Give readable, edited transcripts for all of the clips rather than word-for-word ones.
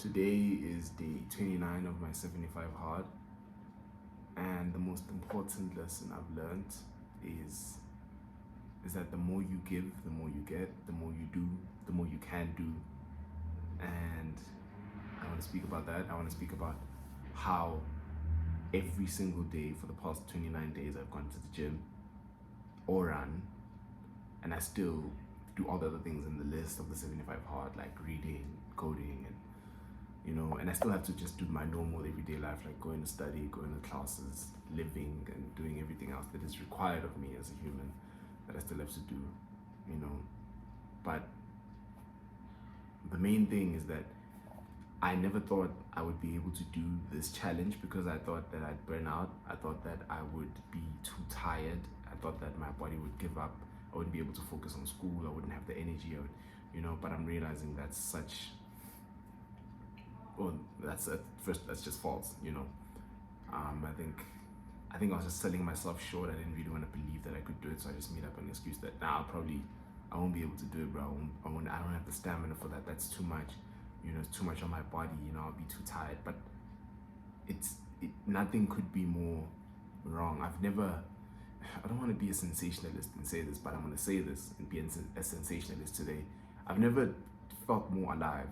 Today is day 29 of my 75 hard, and the most important lesson I've learned is is that the more you give, the more you get, the more you do, the more you can do. And I want to speak about that. I want to speak about how every single day for the past 29 days I've gone to the gym or run, and I still do all the other things in the list of the 75 hard, like reading, coding, and and I still have to just do my normal everyday life, like going to study, going to classes, living, and doing everything else that is required of me as a human that I still have to do, you know. But the main thing is that I never thought I would be able to do this challenge because I thought that I'd burn out. I thought that I would be too tired. I thought that my body would give up. I wouldn't be able to focus on school. I wouldn't have the energy. But I'm realizing that's well, that's at first that's just false. I think I was just selling myself short. I didn't really want to believe that I could do it, so I just made up an excuse that I won't be able to do it, bro. I don't have the stamina for that. That's too much. It's too much on my body. I'll be too tired. But nothing could be more wrong. I don't want to be a sensationalist and say this, but I'm going to say this and be a sensationalist today. I've never felt more alive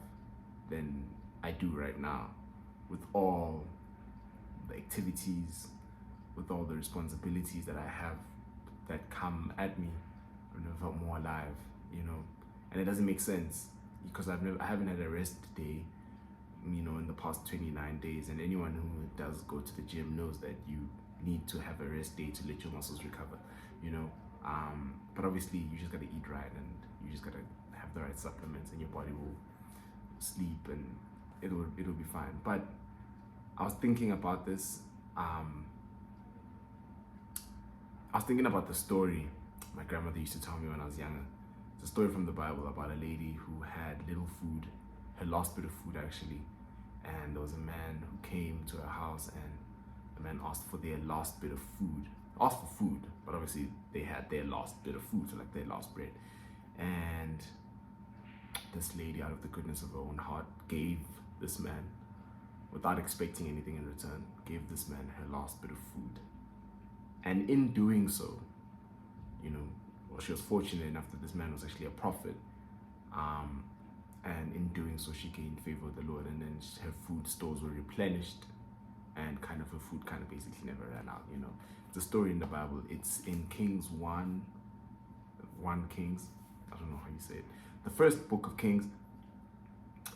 than I do right now, with all the activities, with all the responsibilities that I have that come at me. I've never felt more alive. And it doesn't make sense because I haven't had a rest day, in the past 29 days. And anyone who does go to the gym knows that you need to have a rest day to let your muscles recover. But obviously you just gotta eat right, and you just gotta have the right supplements, and your body will sleep, and it'll be fine. But I was thinking about this. I was thinking about the story my grandmother used to tell me when I was younger. It's a story from the Bible about a lady who had little food, her last bit of food actually, and there was a man who came to her house, and the man asked for their last bit of food. Asked for food, but obviously they had their last bit of food, so like their last bread. And this lady, out of the goodness of her own heart, gave this man, without expecting anything in return, gave this man her last bit of food. And in doing so, she was fortunate enough that this man was actually a prophet. And in doing so, she gained favor with the Lord, and then her food stores were replenished, and kind of her food kind of basically never ran out. It's a story in the Bible. It's in Kings 1 Kings. I don't know how you say it. The first book of Kings,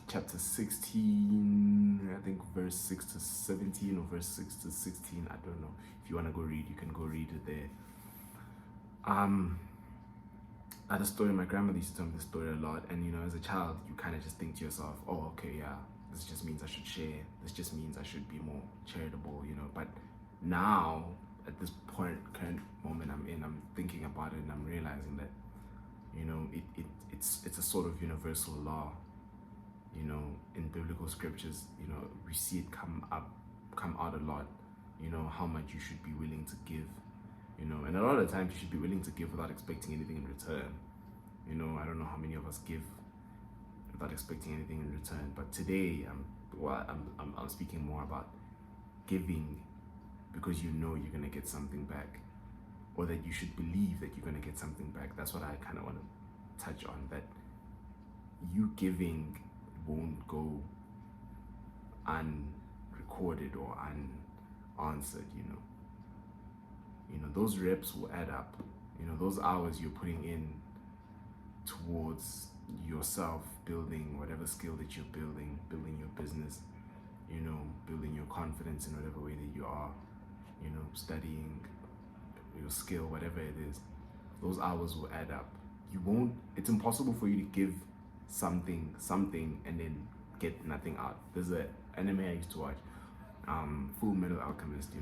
chapter 16, I think verse 6 to 17 or verse 6 to 16. I don't know. If you want to go read, you can go read it there. At a story, my grandmother used to tell me this story a lot, and as a child, you kind of just think to yourself, oh, okay, yeah, this just means I should share. This just means I should be more charitable, But now, at this current moment I'm in, I'm thinking about it, and I'm realizing that, it's a sort of universal law. In biblical scriptures, we see it come out a lot. How much you should be willing to give. And a lot of the times you should be willing to give without expecting anything in return. I don't know how many of us give without expecting anything in return. But today, I'm speaking more about giving because you're gonna get something back, or that you should believe that you're gonna get something back. That's what I kind of want to touch on. That you giving won't go unrecorded or unanswered. Those reps will add up. Those hours you're putting in towards yourself, building whatever skill that you're building your business, building your confidence in whatever way that you are, studying your skill, whatever it is, those hours will add up. It's impossible for you to give something and then get nothing out. There's an anime I used to watch, Full Metal Alchemist,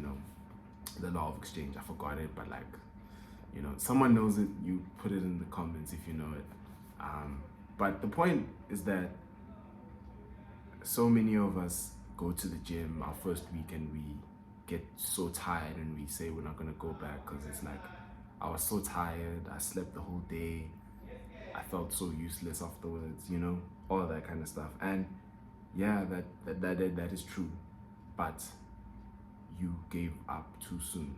the law of exchange. I forgot it, but someone knows it, you put it in the comments if you know it. But the point is that so many of us go to the gym our first week, and we get so tired, and we say we're not going to go back because it's like, I was so tired, I slept the whole day, I felt so useless afterwards, all of that kind of stuff. And Yeah, that is true, but you gave up too soon.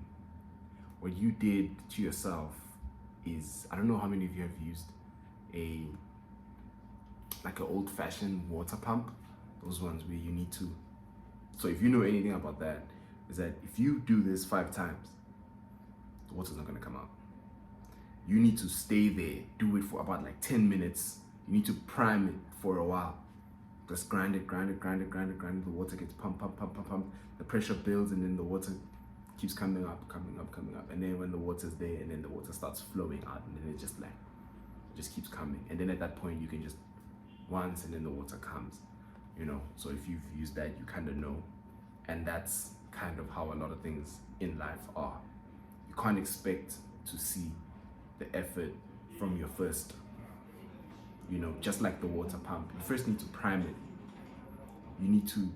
What you did to yourself is, I don't know how many of you have used a like an old-fashioned water pump, those ones where you need to. So if you know anything about that, is that if you do this 5 times, the water's not gonna come out. You need to stay there, do it for about like 10 minutes. You need to prime it for a while. Just grind it, grind it, grind it, grind it, grind it. The water gets pump, pump, pump, pump, pump. The pressure builds, and then the water keeps coming up, coming up, coming up. And then when the water's there, and then the water starts flowing out, and then it just keeps coming. And then at that point, you can just once, and then the water comes, you know. So if you've used that, you kind of know. And that's kind of how a lot of things in life are. You can't expect to see the effort from your first, you know, just like the water pump. You first need to prime it. You need to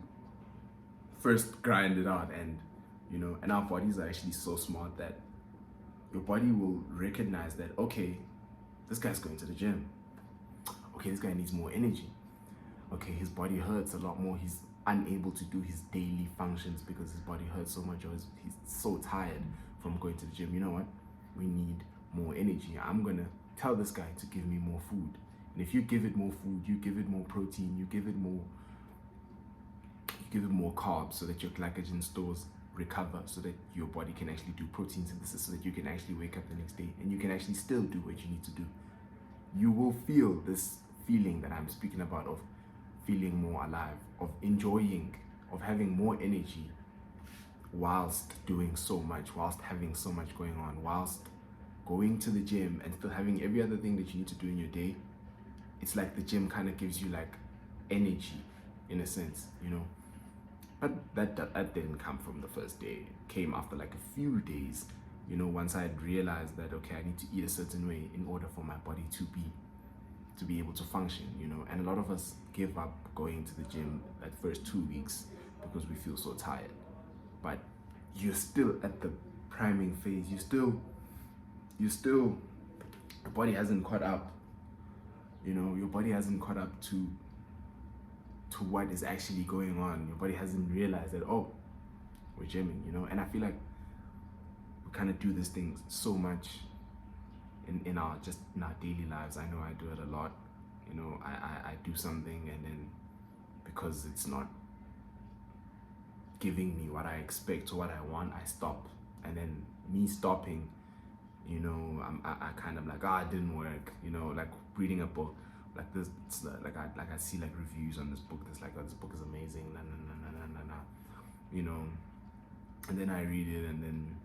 first grind it out, and you know, and our bodies are actually so smart that your body will recognize that, okay, this guy's going to the gym. Okay, this guy needs more energy. Okay, his body hurts a lot more. He's unable to do his daily functions because his body hurts so much, or he's so tired from going to the gym. You know what? We need more energy. I'm gonna tell this guy to give me more food. And if you give it more food, you give it more protein, you give it more carbs, so that your glycogen stores recover, so that your body can actually do protein synthesis, so that you can actually wake up the next day and you can actually still do what you need to do. You will feel this feeling that I'm speaking about, of feeling more alive, of enjoying, of having more energy whilst doing so much, whilst having so much going on, whilst going to the gym and still having every other thing that you need to do in your day. It's like the gym kind of gives you like energy in a sense, you know. But that didn't come from the first day. It came after like a few days, you know, once I had realized that, okay, I need to eat a certain way in order for my body to be able to function, you know. And a lot of us give up going to the gym that first 2 weeks because we feel so tired. But you're still at the priming phase. Your body hasn't caught up. You know, your body hasn't caught up to what is actually going on. Your body hasn't realized that, oh, we're gymming, you know. And I feel like we kind of do this thing so much in our daily lives. I know I do it a lot. You know, I do something, and then because it's not giving me what I expect or what I want, I stop. And then me stopping, you know, I kind of like, it didn't work, you know, like reading a book like this, I see like reviews on this book that's like, oh, this book is amazing, you know, and then I read it, and then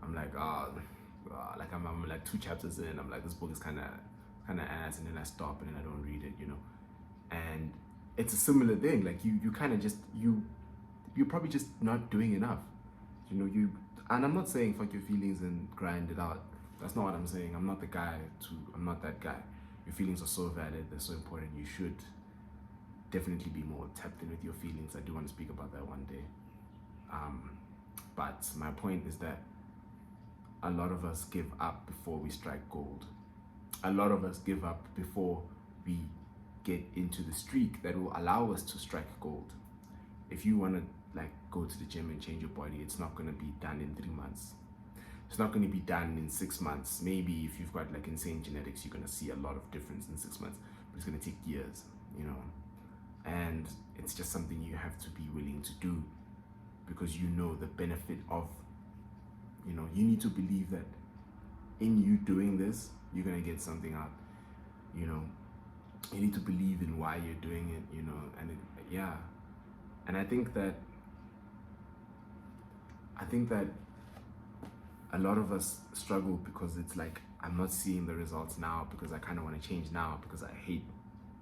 I'm like, like I'm like 2 chapters in, I'm like, this book is kind of ass, and then I stop and then I don't read it, you know. And it's a similar thing, like you kind of just, you're probably just not doing enough, you know. And I'm not saying fuck your feelings and grind it out. That's not what I'm saying. I'm not that guy. Your feelings are so valid, they're so important. You should definitely be more tapped in with your feelings. I do want to speak about that one day. But my point is that a lot of us give up before we strike gold. A lot of us give up before we get into the streak that will allow us to strike gold. If you want to like go to the gym and change your body, it's not going to be done in 3 months. It's not going to be done in 6 months. Maybe if you've got like insane genetics, you're going to see a lot of difference in 6 months, but it's going to take years, you know. And it's just something you have to be willing to do, because you know the benefit of, you know, you need to believe that in you doing this, you're going to get something out, you know. You need to believe in why you're doing it, you know. And yeah. And I think that a lot of us struggle because it's like, I'm not seeing the results now because I kind of want to change now because I hate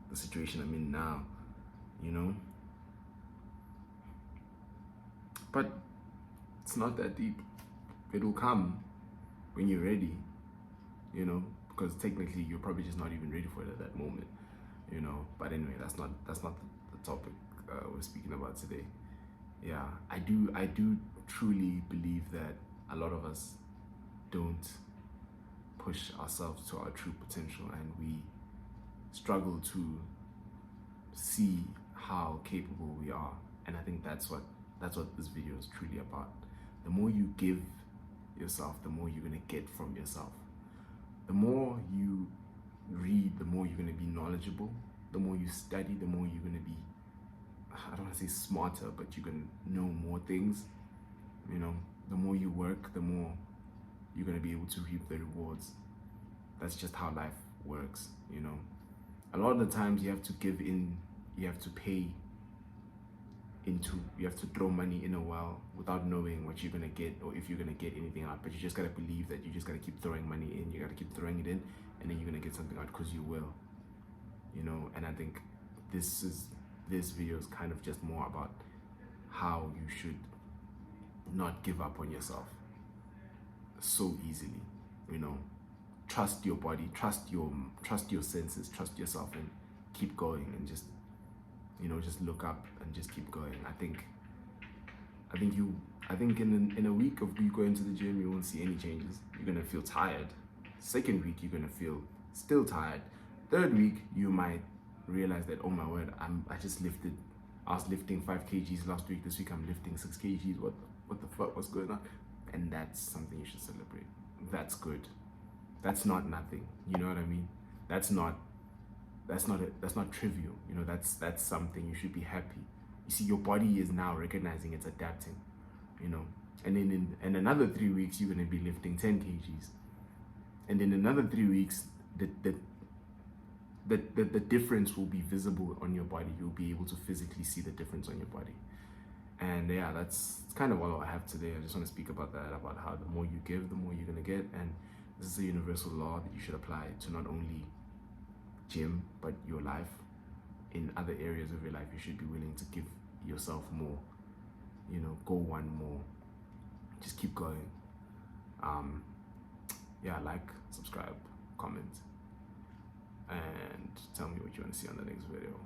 the situation I'm in now, you know. But it's not that deep. It'll come when you're ready, you know, because technically you're probably just not even ready for it at that moment, you know. But anyway, that's not the topic we're speaking about today. Yeah, I do truly believe that a lot of us don't push ourselves to our true potential, and we struggle to see how capable we are. And I think that's what this video is truly about. The more you give yourself, the more you're gonna get from yourself. The more you read, the more you're gonna be knowledgeable. The more you study, the more you're gonna be, I don't want to say smarter, but you're gonna know more things. You know, the more you work, the more you're gonna be able to reap the rewards. That's just how life works, you know. A lot of the times you have to give in, you have to pay into, you have to throw money in a well without knowing what you're gonna get or if you're gonna get anything out. But you just gotta believe that you just gotta keep throwing money in, you gotta keep throwing it in, and then you're gonna get something out because you will, you know. And I think this video is kind of just more about how you should not give up on yourself so easily, you know. Trust your body, trust your senses, trust yourself, and keep going, and just, you know, just look up and just keep going. I think in a week of you going to the gym, you won't see any changes. You're gonna feel tired. Second week, you're gonna feel still tired. Third week, you might realize that, oh my word, I was lifting 5 kgs last week. This week I'm lifting 6 kgs. What the fuck was going on? And that's something you should celebrate. That's good. That's not nothing. You know what I mean? That's not trivial. You know, that's something you should be happy. You see, your body is now recognizing it's adapting. You know, and then in another 3 weeks you're gonna be lifting 10 kgs, and in another 3 weeks the difference will be visible on your body. You'll be able to physically see the difference on your body. And yeah, that's kind of all I have today. I just want to speak about that, about how the more you give, the more you're gonna get. And this is a universal law that you should apply to not only gym, but your life. In other areas of your life, you should be willing to give yourself more. You know, go one more. Just keep going. Yeah, like, subscribe, comment, and tell me what you want to see on the next video.